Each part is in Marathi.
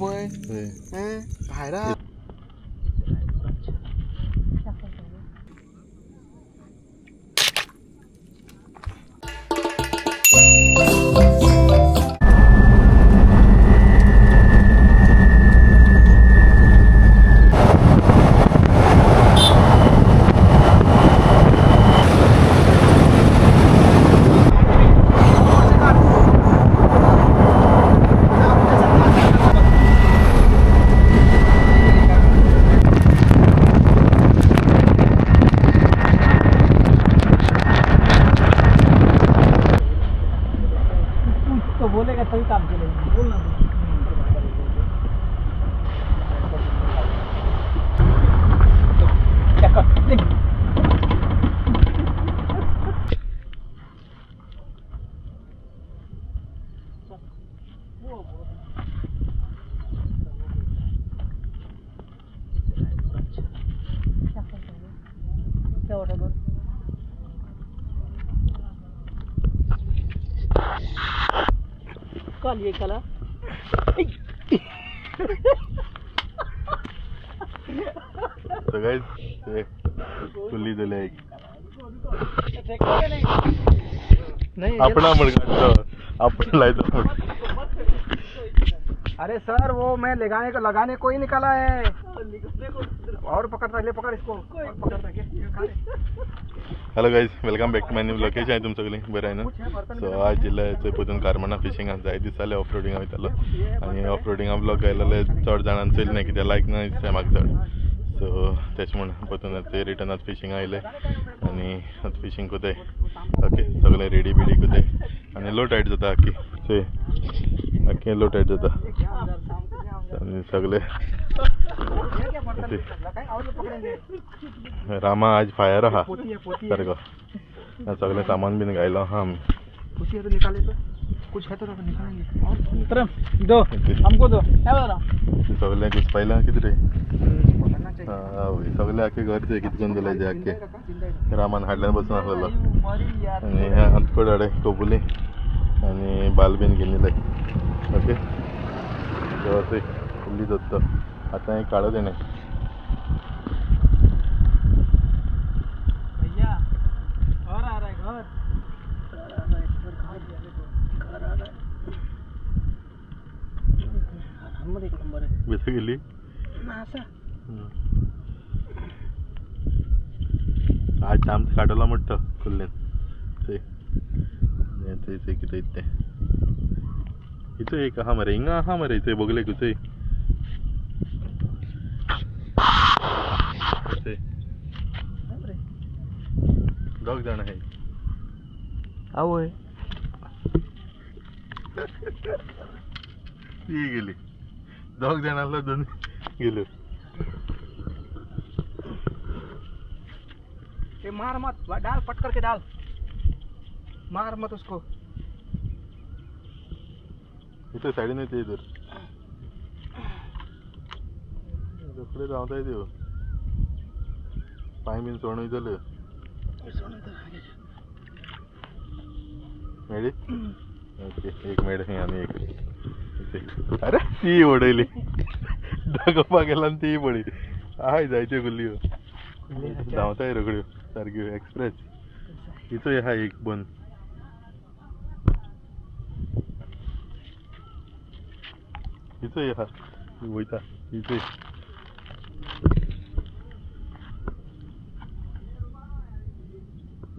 होय बाहेर तो बोलेगा तभी काम चलेगा, बोलना क्या कर क्या ऑर्डर कल ये कला तो गाइस कुल्ली दिले एक नहीं अपना मुर्गा अपन लाई दो। अरे सर वो मैं लगाने को ही निकाला है और पकड़ता ले पकड़ इसको और पकड़ता hello guys welcome back to my new location आहे तुमचं सगळी बरं आहे ना. सो आज जिल्ह्याचे परतून कारमना फिशिंग जाय दिसले ऑफ रोडिंग वयतालो आणि ऑफ रोडिंग ब्लॉग गेलेले चड जाणांना चल नाही कित्याक लायक नाही दिसता म्हाका चड. सो तेच म्हणून परतून ते रिटर्न आज फिशिंग आयले आणि आज फिशिंग कोताय ओके सगळे रेडी बिडी कोताय आणि लो टायट जाता आख्खी लो टायट जाता आणि सगळे रामा आज फायर हा सारखं सगळे सामान बिन गायलो हा निकाले तो कुछ है तो निकालेंगे दो हमको दो क्या बोल रहा सगळे कुछ पाहिला किती रे सगळे आखे घरचे किती जण दिले आखे रामान हाडल्यान बसून असलेलो आणि अंतकोडाडे कोबुली आणि बालबीन गेलेले ओके ते फुल्ली दत्त आता एक काढत येणे भैया घर आ रहा है घर बेस गेली आज आमचं काढला मोठं खुल्लेन ते किती इथे इथे एक हा मरे हिंगा हा मरे इथे बघले कुठे दोघ जण आहे आवय ती गेली दोघ जणांना दोन गेलो ये मार मत डाल पट करके डाल मार मत उसको इथे साईड नाही ते इधर पुढे जाता येते पाय बिन सोडून झालं मेडी ओके एक मेड आहे आणि एक अरे ती ओढली गप्पा गेला आणि ती पडी आहे जायचे गुल्ली धावताय रगड्यो सारखी एक्सप्रेस इथं हा एक बंद इथं हा वयता इथे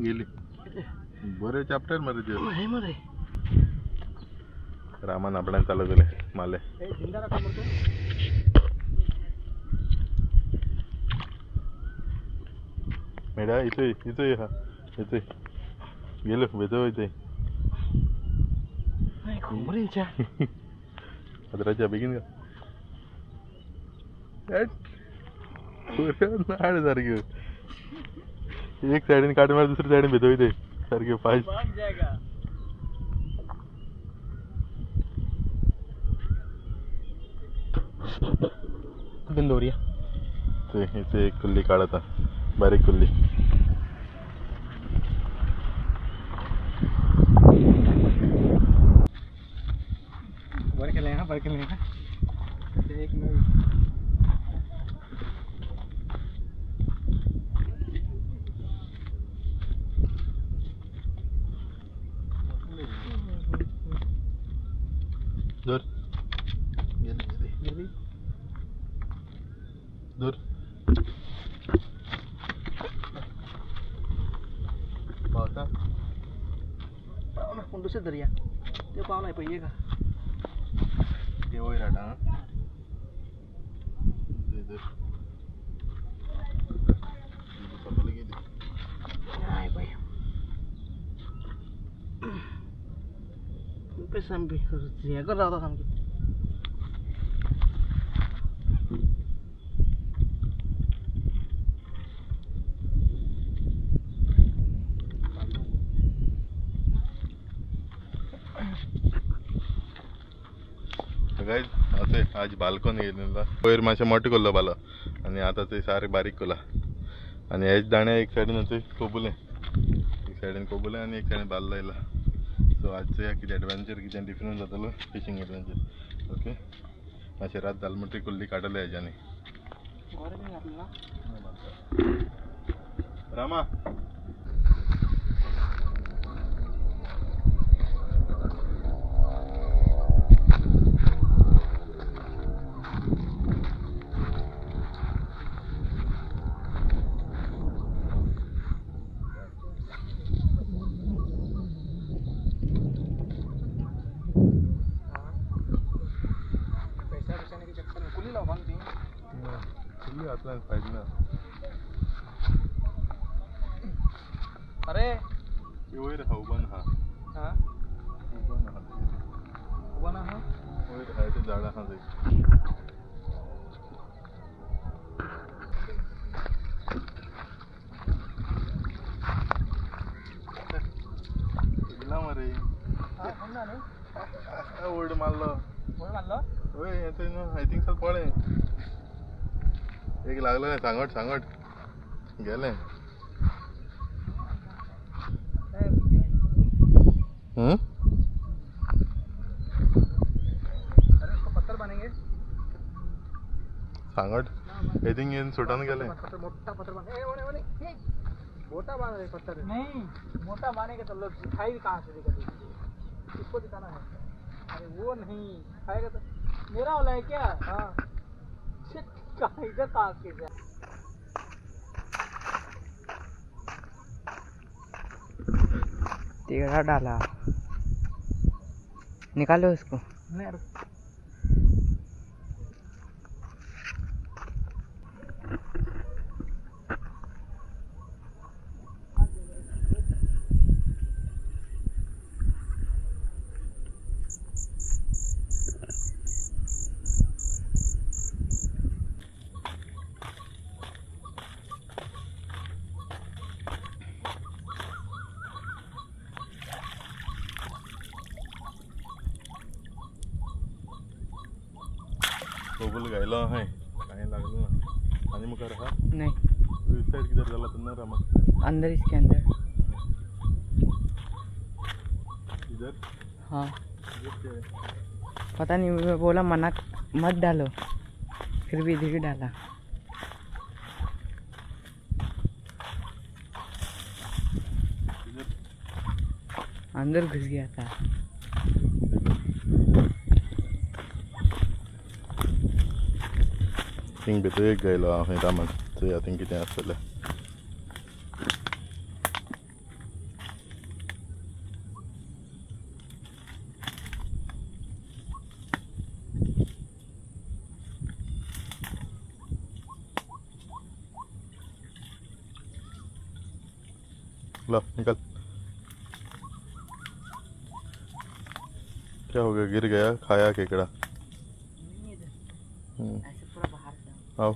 गेली बरे चॅप्टर मध्ये रामान आपण चालू केले माले मेडा इथे हा इथे गेलो बेजो इथे अदराच्या बेगीन का सारखी एक साइड काट मार दुसरी साइड भेदो इथे सारखे फास्ट गंदोरिया ते इथे एक कुल्ली काढता बारीक कुल्ली वर के लेना एक मिनिट दूर गेली दूर पावसा दुसरे दर्या ते पाहुणा आहे पाहिजे का ते वयर आटा गेली नाही बाई संपी हे कर राहता सांगतो गाईज असे आज बालकोन गेलेला वयर मातशें मोठे करलो बालो आणि आता ते सारे बारीक केला आणि हेच दाणे एक सायडीन ते कोबुले एक सायडीन कोबुले आणि एक सायडीन बाल लायला सो आजचं या कितें एडवेंचर कितें डिफरंट जातलो फिशींग एडवेंचर ओके मातशें रात जाल म्हणटरी कुल्ली काडले हेज्यांनी रामा कुल्ली हातला पाहिजे ना अरे वयर हा उबन हा हा उबन हा कोण हा वयर हाय ते झाड हा ते गेला मरे ओल्ड मारलो होय येते ना आय थिंक सर पळे एक लागलं नाही सांगट सांगट गेले पत्थर बनेंगे सांगट आय थिंक येऊन सुटान गेले मोटा पत्थर बने मोटा बांध पत्थर नहीं मोटा बांधेंगे तो लोग दिखाई कहाँ से देगा इसको दिखाना है अरे वो नहीं खाएगा तो मेरा वाला है क्या हाँ कहाँ इधर कहाँ के जा टेढ़ा डाला निकालो उसको नहीं कोबुल गायला है काय लागलं ना आणि मग हा नहीं इस साइड किधर झाला तर ना रामा अंदर इसके अंदर इधर हाँ इधर क्या है पता नहीं मैं बोला मना मत डालो फिर भी इधर ही डाला इधर अंदर घुस गया था थिंक भितर एक गायला है रामान सो आय थिंक कितें आसतलें ला निकल क्या हो गया गिर गया खाया केकड़ा ऐसे पूरा बाहर से आओ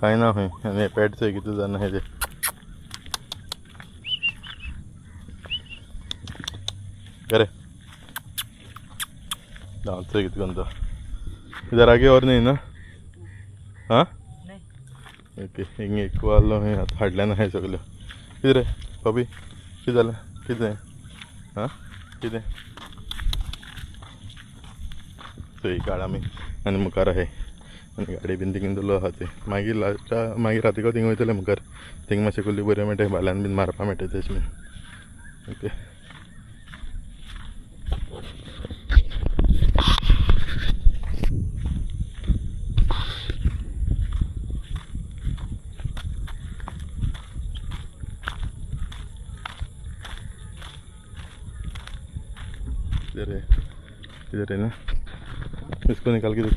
काय ना हुई आणि पेट से किती जण हे जे करे डांस से किती गंदा इधर आगे और नहीं ना हाँ नहीं ओके हिंग एक वालो है आता हाडल्यान आहे सगळं किती रे पबी किती झालं किती आहे हां किती सो ही काड आमी आनी मुखार आहे आनी गाडी बीन थिंग दवरलो आहा ते मागीर लास्टा मागीर रातीको थिंग वयतले मुखार थिंग मातशें कुल्ली बरें मेळटाय भाल्यान बीन मारपा मेळटाय तशें बीन ओके. किधर है ना इसको निकाल के दे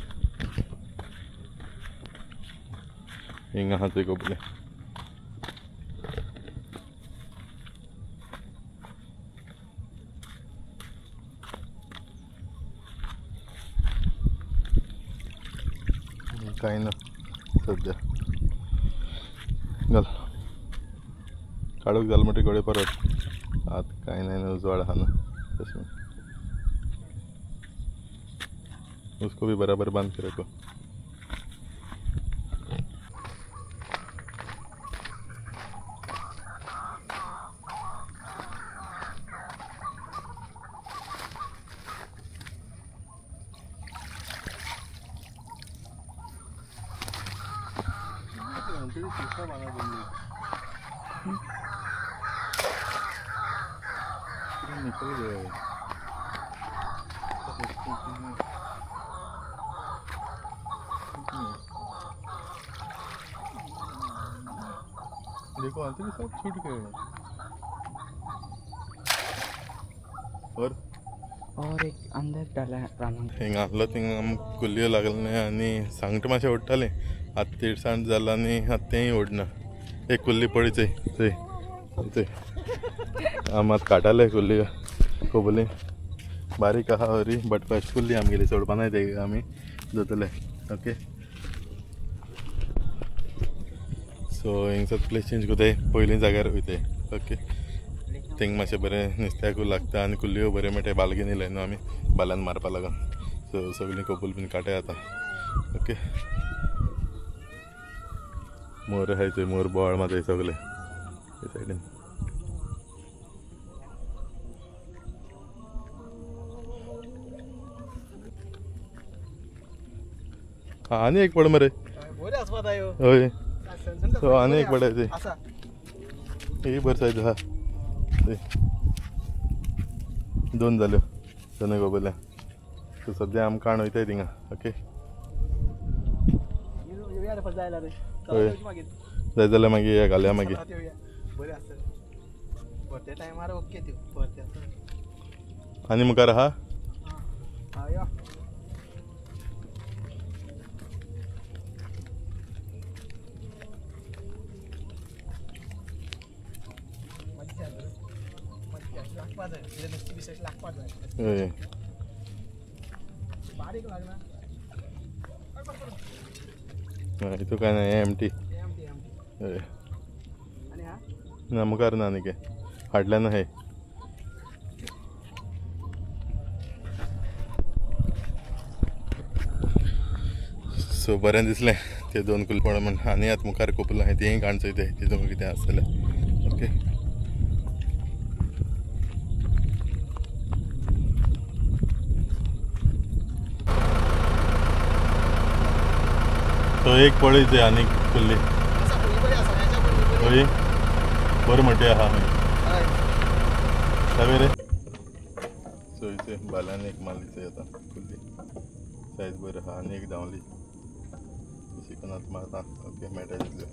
हिंगा हाथ को बोले काही ना सध्या घाल काढूक जाल म्हणटे गडे परत आत काही नाही ना उजवाड हा ना तसं उसको भी बराबर बांध के रखो. निकल गए. देखो आते सब छूट गए और एक अंदर डाला रामन हिंगा आहलो थिंग आम कुल्ल्यो लागले आनी सांगट मातशें ओडटालें आतां तिडसाण जालां आनी आतां तेंय ओडना. एक कुल्ली पळय थंय आम आतां काडटाले कुल्ली कोबुली बारीक आहा हरी बट फस्ट कुल्ली आमगेली सोडपा नाय ते आमी जातले ओके. सो हिंगसर प्लेस चेंज कोताय पयलीं जाग्यार वयताय ओके. थिंग मातशें बरें नुस्त्याकूय लागता आनी कुल्ल्यो बरें मेळटाय बाल घेवन येयलाय न्हू आमी बालान मारपा लागून सो सगळीं कपूल बीन काटाय आतां ओके. मोर आहाय थंय मोर बोवाळ माताय सगळे हे सायडीन. आनी एक पड मरे हय सो आनी एक पडाय ते ही बरी सायज आहा दोन जाल्यो दोनूय गोबोल्या. सो सद्या आमकां काण वयताय थिंगा ओके. जाय जाल्यार मागीर या घालया मागीर आनी मुखार आहा. हितू काय नाही एमटी ना मुखार ना न्ही हाडल्यान आहे. सो बरें दिसलें ते दोन कुलपण म्हण आनी आतां मुखार कोपल आहाय तीय काण चोयताय तितून कितें आसतलें ओके. तो एक पळयचे आनी कुल्ली हय बरें म्हणटे आहा हय सावे रे. सो इथे बाल्यान एक मारलीचे आतां कुल्ली सायज बरी आहा आनी एक धांवली शिकून आतां मारता ओके मेळटा तितल्यो.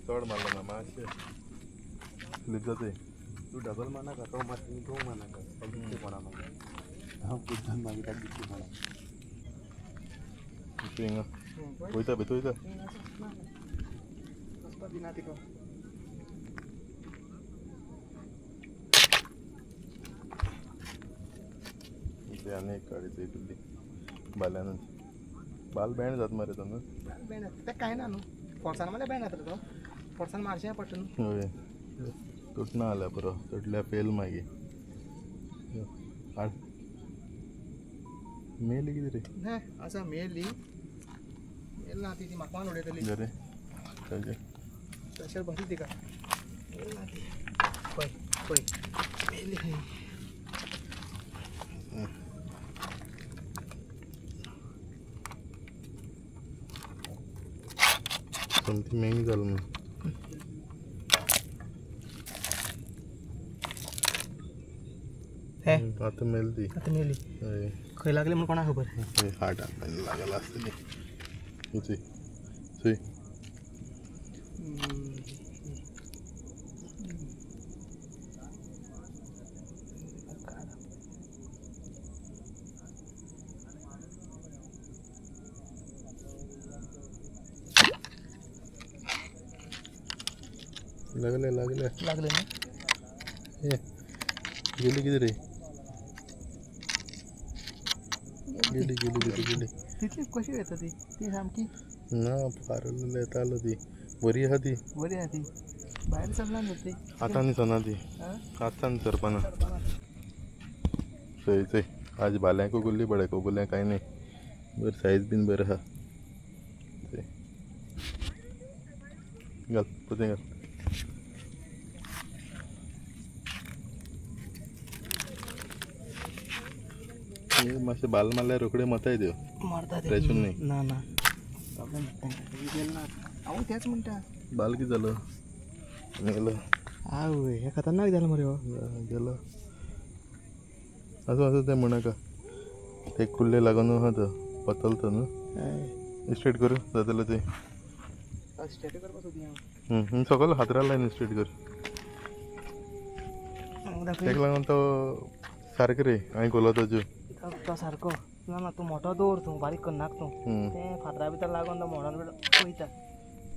चड मारलो ना मातशें स्लीप जाता. तू डबल माना का तो मत तो माना का दिसते पडा मागीर हांव बुद्धान मागीर ताका दिसते पडा हिंगा वयता भितर वयता आनी एक काडीची कुल्ली बाल्यान बाल बँड जाता मरे तो न्हू बँड ते कांय ना न्हू फोर्सान मारल्यार बँड जाता तो फोर्सान मारचें पडटा न्हू. हय तुटना जाल्यार पुरो तुटल्यार फेल मागीर हाड मेली कितें रे आसा मेली येईल ना ती म्हाका मान उडयतली घरे चलचे स्पेशल बसी ती का येईल ना ती पळय पळय मेली खंय समथी मेंग जालो न्हू हे आतां मेल ती आतां मेली हय खंय लागली म्हण कोणाक खबर हार्टाक लागला आसतली चुय चुय लागले लागले लागले ना हे गेली किती रे गेली गेली गेली गेली तितली कशी येता ती ती सामकी ना फारलेलं येता आलं ती बरी आहा ती बरी आहा ती भायर सरना न्हू ती आतां न्ही सना ती आतां न्ही सरपाना चोय चोय आज भाल्यांक गुल्ली बडे कोबुल्यांक कांय न्ही बरी सायज बीन बरी आहा चोय घाल पोतें घाल मातशें बाल मारल्यार रोखडे मताय त्यो मारता ते फ्रेशून न्ही ना ना प्रॉब्लेम गेल ना हांव तेच म्हणटा बाल कितें जालो गेलो आवय हे खतरनाक जालें मरे हो गेलो असो असो तें म्हणनाका ते कुल्ले लागून आहा तो पतलतो न्हू स्ट्रेट करूं जातलें तें स्टेट करपा सोदी हांव सकयल हातरार लायन स्ट्रेट कर तेका लागून तो सारको रे हांवें कोलो तो ज्यो तो सारको ना ना तूं मोठो दवर तूं बारीक करनाक तूं तें फातरा भितर लागून तो मोडान वयता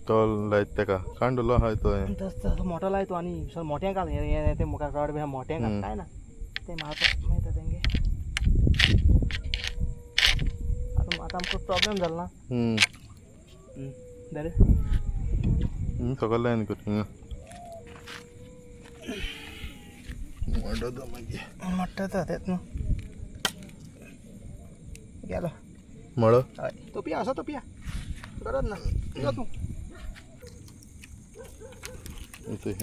तो लायत तेका कांडलो आहा तो हें तसो मोठो लाय तूं आनी सर मोठें घाल हें तें मुखार रॉड बी मोठें घाल काय ना तें मारपाक मेळटा तेंगे आतां आमकां प्रॉब्लेम जालो ना जालें सकयल लायन कर मोडो तो मागीर मोठो तो तेच न्हू गेलो मळो हय तोपया असो तोपया गरज ना यो तूं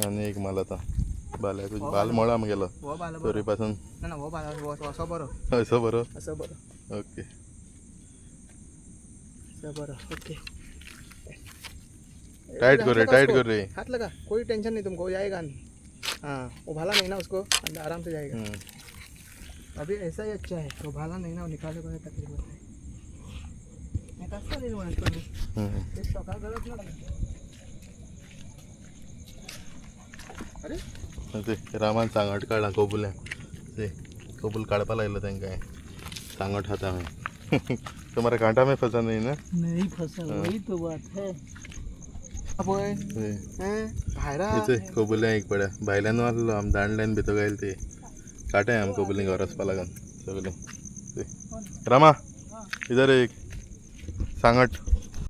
आनी एक माल आतां बाल्या तुजी बाल मळा गेलो हो बाल बरो तरी पासून ना ना हो बाल असो बरो असो बरो असो बरो ओके असो बरो ओके टाइट कर रे टाइट कर रे हाथ लगा कोई टेंशन नहीं तुमको जाएगा हाँ वो भाला नहीं ना उसको अंदर आराम से जाएगा अभी ऐसा ही अच्छा है वो भाला नहीं ना वो निकाले को तकलीफ होता है मैं कसं नहीं म्हणतो ते सकाळ गरज ना अरे ते रामान सांगट काडला कोबुल्यांक ते कोबूल काडपा लायलो तेंकां सांगट खाता हांवें तुम्हारा कांटा में फंसा नहीं ना नहीं फंसा वही तो बात है पळय भायरा कोबुल्यांक एक पड्या भायल्यान वाजलो आम दांडल्यान भितर गायल ते काटे आम कोबुलींक घर वचपा लागून सगळें रामा इधर एक सांगट